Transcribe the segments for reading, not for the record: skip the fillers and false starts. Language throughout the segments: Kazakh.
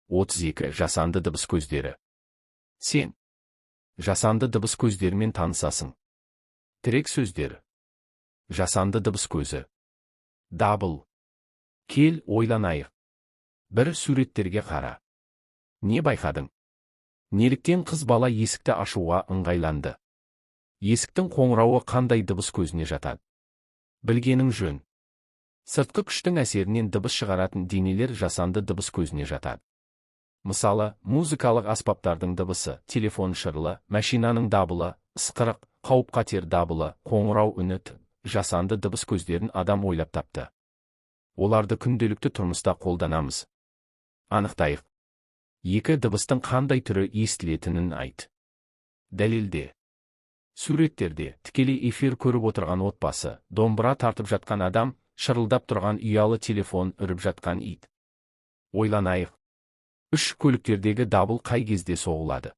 32. Жасанды дыбыс көздері. Сен жасанды дыбыс көздерімен танысасың. Тірек сөздер. Жасанды дыбыс көзі. Дабыл. Кел, ойланайық. Бір суреттерге қара. Не байқадың? Неліктен қыз бала есікті ашуға ыңғайланды? Есіктің қоңырауы қандай дыбыс көзіне жатады? Білгенің жөн. Сыртқы күштің әсерінен дыбыс шығаратын денелер жасанды дыбыс көзіне жатады. Мысалы, музыкалық аспаптардың дыбысы, телефон шырылы, машинаның дабылы, ысқырық, қауіп-қатер дабылы, қоңырау үні, жасанды дыбыс көздерін адам ойлап тапты. Оларды күнделікті тұрмыста қолданамыз. Анықтайық. 2. Дыбыстың қандай түрі естілетінін айт. Дәлелде. Суреттерде тікелей эфир көріп отырған отбасы, домбыра тартып жатқан адам, шырылдап тұрған ұялы телефон, үріп жатқан ит. Ойланайық. 3. Көліктердегі дабыл қай кезде соғылады?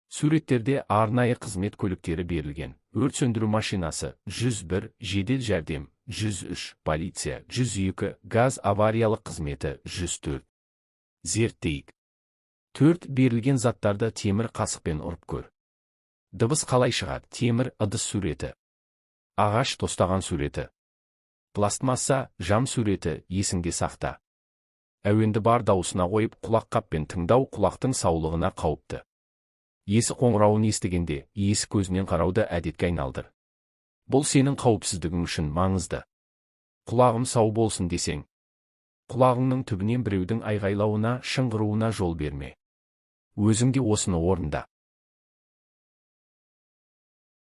Суреттерде арнайы қызмет көліктері берілген. Өрт сөндіру машинасы, 101, жедел жәрдем, 103, полиция, 102, газ авариялық қызметі, 104. Зерттейік. 4. Берілген заттарды темір қасықпен ұрып көр. Дыбыс қалай шығады? Темір ыдыс суреті. Ағаш тостаған суреті. Пластмасса, жам суреті, есіңде сақта. Әуенді бар дауысына қойып құлаққаппен тыңдау құлақтың саулығына қауіпті. Есік қоңырауын естігенде, есік көзінен қарауды әдетке айналдыр. Бұл сенің қауіпсіздігің үшін маңызды. Құлағым сау болсын десең, құлағыңның түбінен біреудің айғайлауына, шыңғыруына жол берме. Өзің де осыны орында.